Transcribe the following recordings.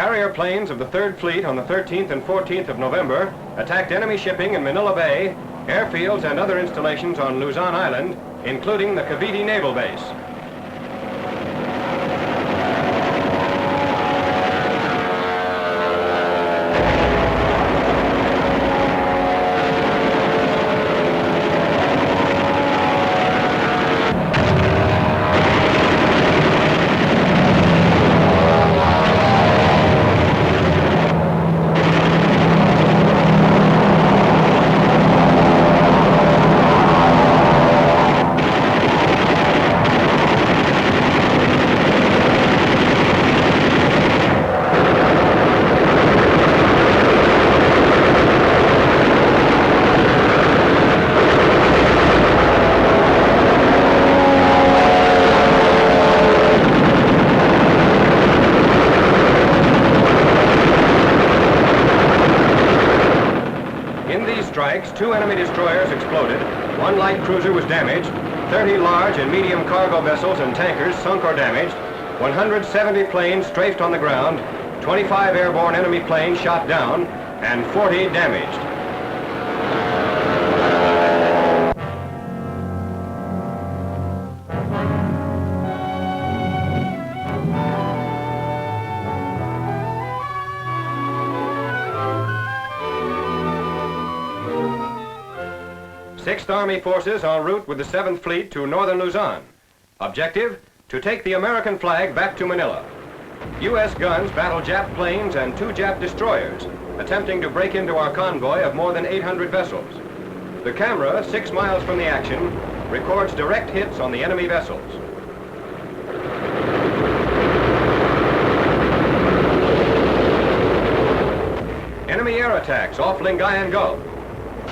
Carrier planes of the 3rd Fleet on the 13th and 14th of November attacked enemy shipping in Manila Bay, airfields and other installations on Luzon Island, including the Cavite Naval Base. Two enemy destroyers exploded, 1 light cruiser was damaged, 30 large and medium cargo vessels and tankers sunk or damaged, 170 planes strafed on the ground, 25 airborne enemy planes shot down, and 40 damaged. Sixth Army forces en route with the 7th Fleet to northern Luzon. Objective, to take the American flag back to Manila. U.S. guns battle Jap planes and 2 Jap destroyers, attempting to break into our convoy of more than 800 vessels. The camera, 6 miles from the action, records direct hits on the enemy vessels. Enemy air attacks off Lingayen Gulf.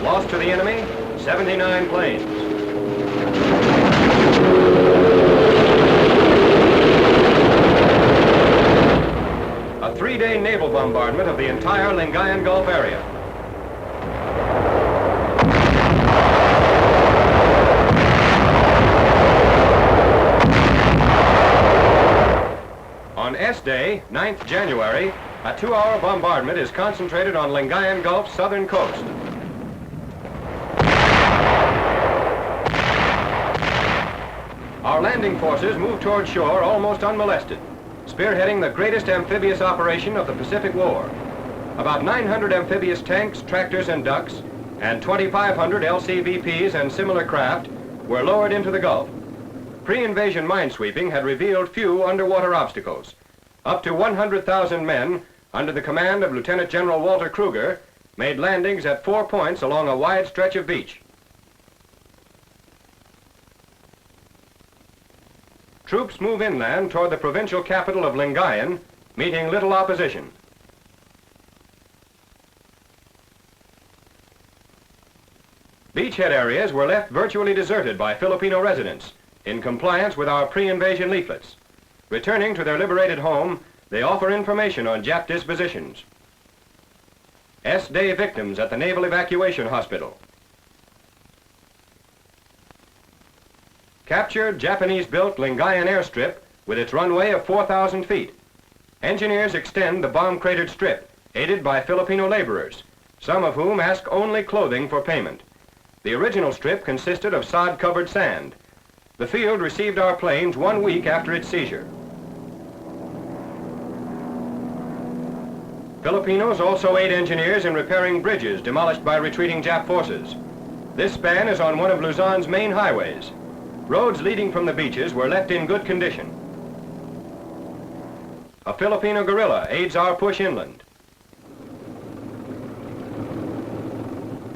Lost to the enemy, 79 planes. A 3-day naval bombardment of the entire Lingayen Gulf area. On S Day, 9th January, a 2-hour bombardment is concentrated on Lingayen Gulf's southern coast. Our landing forces moved toward shore almost unmolested, spearheading the greatest amphibious operation of the Pacific War. About 900 amphibious tanks, tractors, and ducks, and 2,500 LCVPs and similar craft were lowered into the Gulf. Pre-invasion minesweeping had revealed few underwater obstacles. Up to 100,000 men, under the command of Lieutenant General Walter Kruger, made landings at 4 points along a wide stretch of beach. Troops move inland toward the provincial capital of Lingayen, meeting little opposition. Beachhead areas were left virtually deserted by Filipino residents, in compliance with our pre-invasion leaflets. Returning to their liberated home, they offer information on Jap dispositions. S-Day victims at the Naval Evacuation Hospital. Captured Japanese-built Lingayen airstrip with its runway of 4,000 feet. Engineers extend the bomb-cratered strip, aided by Filipino laborers, some of whom ask only clothing for payment. The original strip consisted of sod-covered sand. The field received our planes 1 week after its seizure. Filipinos also aid engineers in repairing bridges demolished by retreating Jap forces. This span is on one of Luzon's main highways. Roads leading from the beaches were left in good condition. A Filipino guerrilla aids our push inland.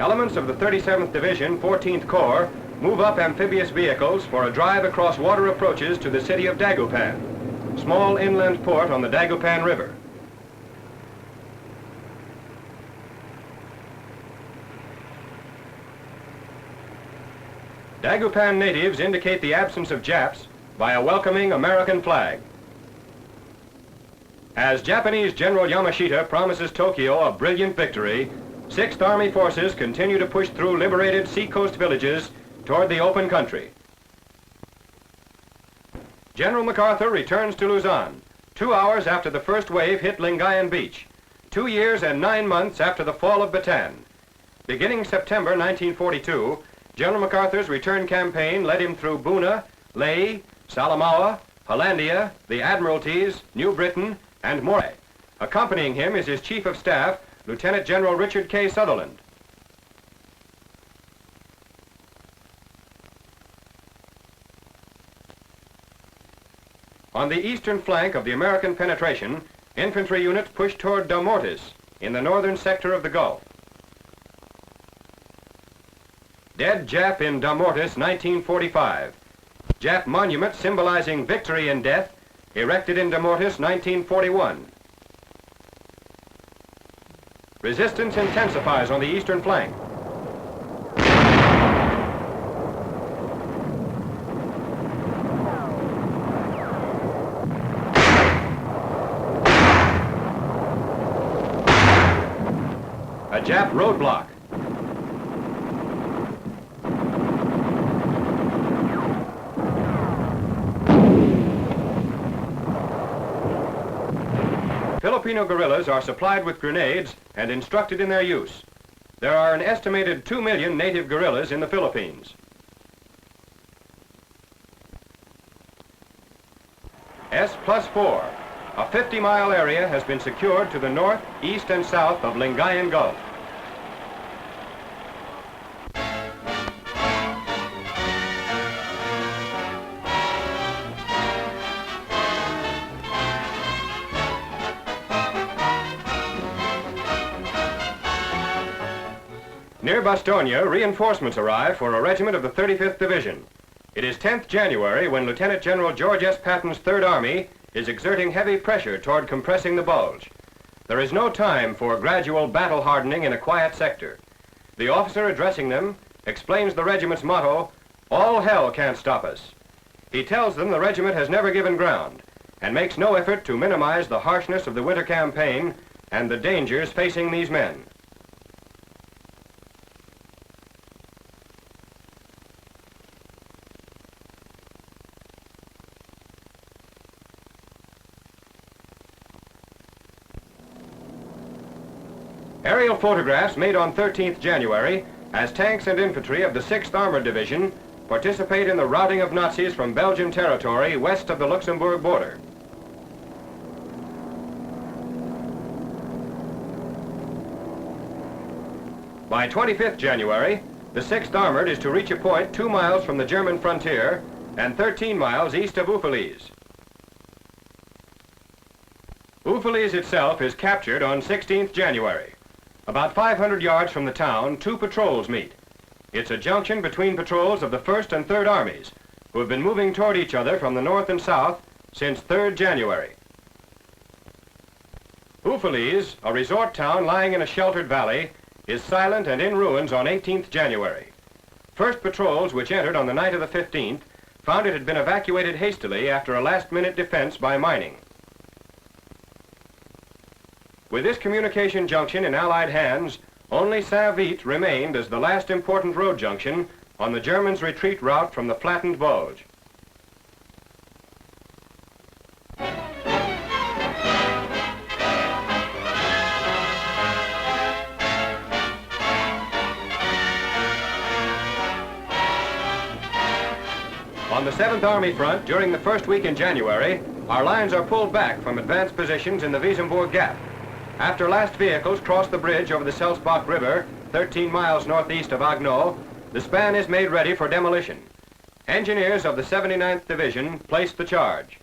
Elements of the 37th Division, 14th Corps, move up amphibious vehicles for a drive across water approaches to the city of Dagupan, small inland port on the Dagupan River. Dagupan natives indicate the absence of Japs by a welcoming American flag. As Japanese General Yamashita promises Tokyo a brilliant victory, 6th Army forces continue to push through liberated seacoast villages toward the open country. General MacArthur returns to Luzon, 2 hours after the first wave hit Lingayen Beach, 2 years and 9 months after the fall of Bataan. Beginning September 1942, General MacArthur's return campaign led him through Buna, Lae, Salamaua, Hollandia, the Admiralties, New Britain, and Moray. Accompanying him is his Chief of Staff, Lieutenant General Richard K. Sutherland. On the eastern flank of the American penetration, infantry units pushed toward Damortis in the northern sector of the Gulf. Dead Jap in Damortis, 1945. Jap monument symbolizing victory in death, erected in Damortis, 1941. Resistance intensifies on the eastern flank. A Jap roadblock. Filipino guerrillas are supplied with grenades and instructed in their use. There are an estimated 2 million native guerrillas in the Philippines. S+4, a 50-mile area has been secured to the north, east, and south of Lingayen Gulf. Near Bastonia, reinforcements arrive for a regiment of the 35th Division. It is 10th January when Lieutenant General George S. Patton's Third Army is exerting heavy pressure toward compressing the bulge. There is no time for gradual battle hardening in a quiet sector. The officer addressing them explains the regiment's motto, "All hell can't stop us." He tells them the regiment has never given ground and makes no effort to minimize the harshness of the winter campaign and the dangers facing these men. Aerial photographs made on 13th January as tanks and infantry of the 6th Armored Division participate in the routing of Nazis from Belgian territory west of the Luxembourg border. By 25th January, the 6th Armored is to reach a point 2 miles from the German frontier and 13 miles east of Uffalese. Uffalese itself is captured on 16th January. About 500 yards from the town, 2 patrols meet. It's a junction between patrols of the 1st and 3rd Armies, who have been moving toward each other from the north and south since 3rd January. Uffalese, a resort town lying in a sheltered valley, is silent and in ruins on 18th January. First patrols, which entered on the night of the 15th, found it had been evacuated hastily after a last-minute defense by mining. With this communication junction in Allied hands, only Saint-Vite remained as the last important road junction on the Germans' retreat route from the flattened bulge. On the 7th Army front, during the first week in January, our lines are pulled back from advanced positions in the Wissembourg Gap. After last vehicles cross the bridge over the Selsbach River, 13 miles northeast of Agno, the span is made ready for demolition. Engineers of the 79th Division place the charge.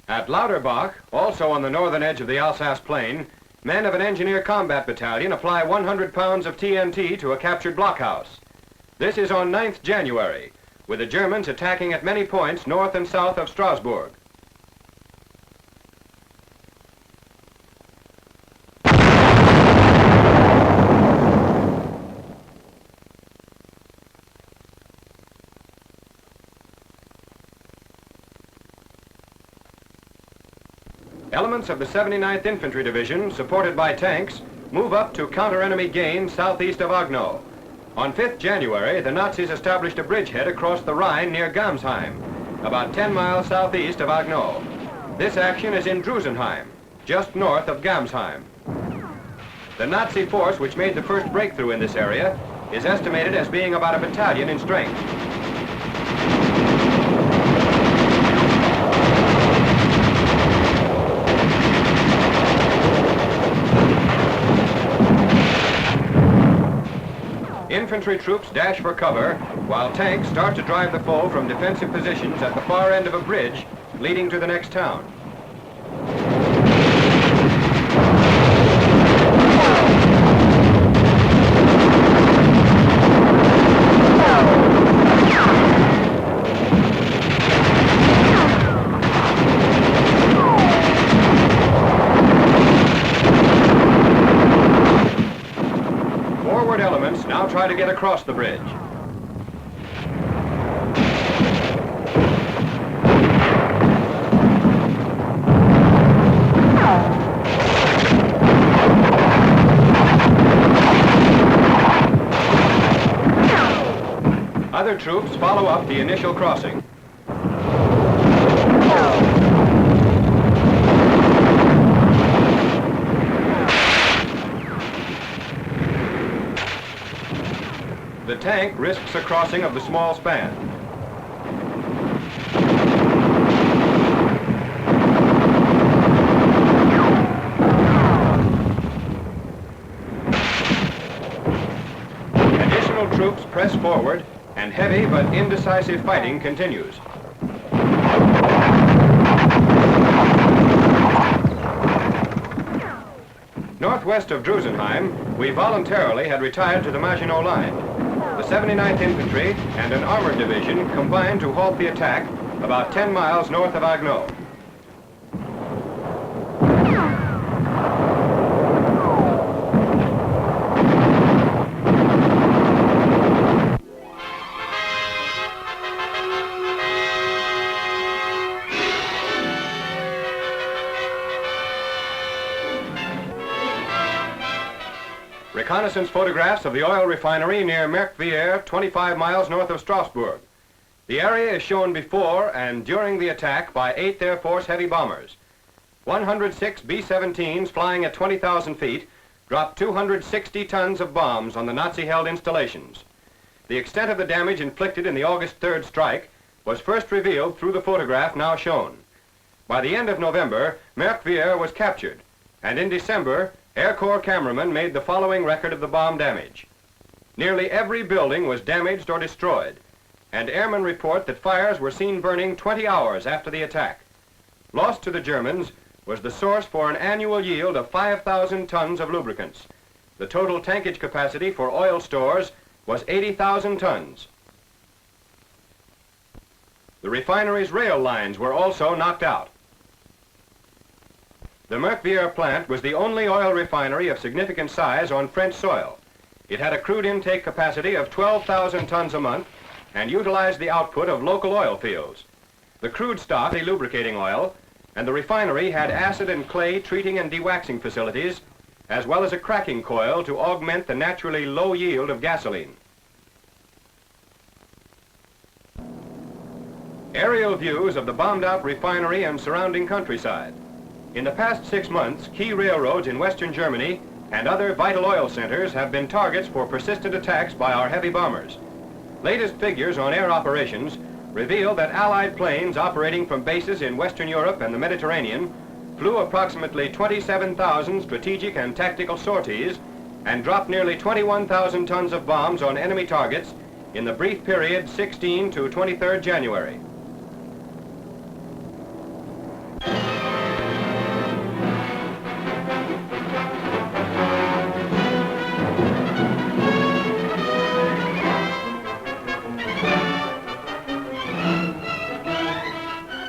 At Lauterbach, also on the northern edge of the Alsace Plain, men of an engineer combat battalion apply 100 pounds of TNT to a captured blockhouse. This is on 9th January, with the Germans attacking at many points north and south of Strasbourg. Elements of the 79th Infantry Division, supported by tanks, move up to counter enemy gains southeast of Agno. On 5th January, the Nazis established a bridgehead across the Rhine near Gamsheim, about 10 miles southeast of Agno. This action is in Drusenheim, just north of Gamsheim. The Nazi force which made the first breakthrough in this area is estimated as being about a battalion in strength. Infantry troops dash for cover, while tanks start to drive the foe from defensive positions at the far end of a bridge leading to the next town. Now try to get across the bridge. Other troops follow up the initial crossing. The tank risks a crossing of the small span. Additional troops press forward, and heavy but indecisive fighting continues. Northwest of Drusenheim, we voluntarily had retired to the Maginot Line. The 79th Infantry and an armored division combined to halt the attack about 10 miles north of Agno. Reconnaissance photographs of the oil refinery near Merkwiller, 25 miles north of Strasbourg. The area is shown before and during the attack by 8th Air Force heavy bombers. 106 B-17s flying at 20,000 feet dropped 260 tons of bombs on the Nazi-held installations. The extent of the damage inflicted in the August 3rd strike was first revealed through the photograph now shown. By the end of November, Merkwiller was captured, and in December, Air Corps cameramen made the following record of the bomb damage. Nearly every building was damaged or destroyed, and airmen report that fires were seen burning 20 hours after the attack. Lost to the Germans was the source for an annual yield of 5,000 tons of lubricants. The total tankage capacity for oil stores was 80,000 tons. The refinery's rail lines were also knocked out. The Merkwiller plant was the only oil refinery of significant size on French soil. It had a crude intake capacity of 12,000 tons a month and utilized the output of local oil fields. The crude stock, the lubricating oil, and the refinery had acid and clay treating and dewaxing facilities, as well as a cracking coil to augment the naturally low yield of gasoline. Aerial views of the bombed-out refinery and surrounding countryside. In the past 6 months, key railroads in Western Germany and other vital oil centers have been targets for persistent attacks by our heavy bombers. Latest figures on air operations reveal that Allied planes operating from bases in Western Europe and the Mediterranean flew approximately 27,000 strategic and tactical sorties and dropped nearly 21,000 tons of bombs on enemy targets in the brief period 16 to 23rd January.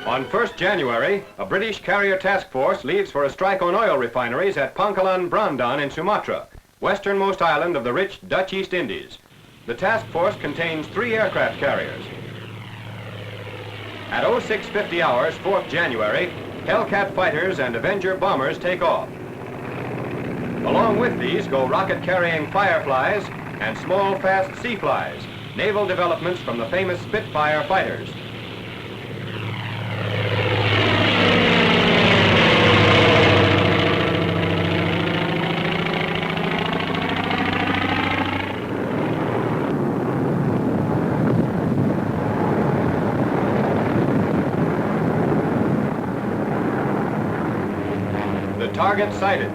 On 1st January, a British carrier task force leaves for a strike on oil refineries at Pangkalan Brandan in Sumatra, westernmost island of the rich Dutch East Indies. The task force contains 3 aircraft carriers. At 0650 hours, 4th January, Hellcat fighters and Avenger bombers take off. Along with these go rocket-carrying Fireflies and small, fast Seaflies, naval developments from the famous Spitfire fighters. The target sighted.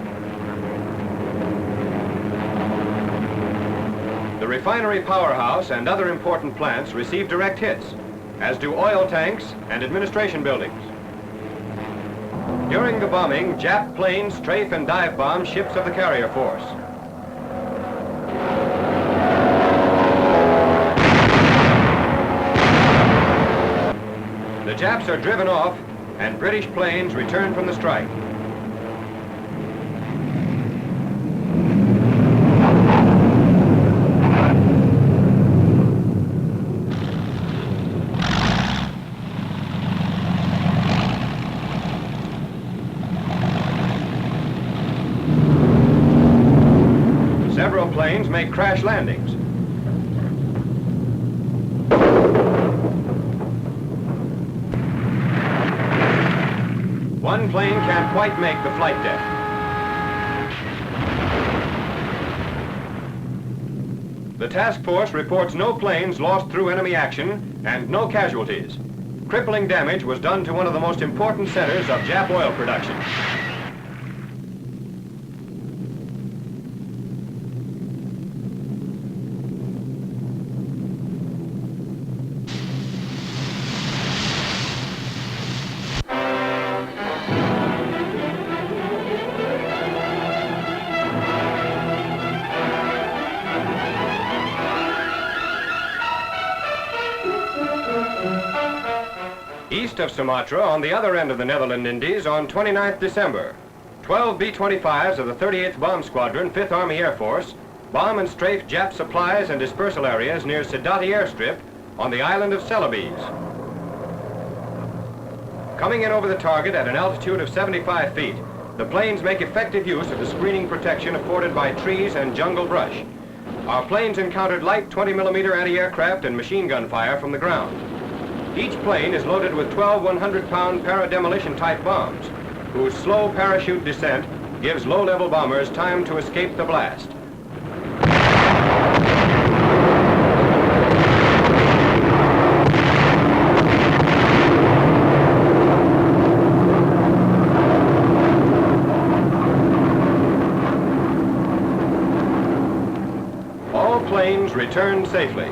The refinery powerhouse and other important plants receive direct hits, as do oil tanks and administration buildings. During the bombing, Jap planes strafe and dive bomb ships of the carrier force. The Japs are driven off, and British planes return from the strike. Several planes make crash landings. One plane can't quite make the flight deck. The task force reports no planes lost through enemy action and no casualties. Crippling damage was done to one of the most important centers of Jap oil production. East of Sumatra, on the other end of the Netherland Indies, on 29th December, 12 B-25s of the 38th Bomb Squadron, 5th Army Air Force, bomb and strafe Jap supplies and dispersal areas near Sidati Airstrip on the island of Celebes. Coming in over the target at an altitude of 75 feet, the planes make effective use of the screening protection afforded by trees and jungle brush. Our planes encountered light 20mm anti-aircraft and machine gun fire from the ground. Each plane is loaded with 12 100-pound para-demolition type bombs, whose slow parachute descent gives low-level bombers time to escape the blast. All planes returned safely.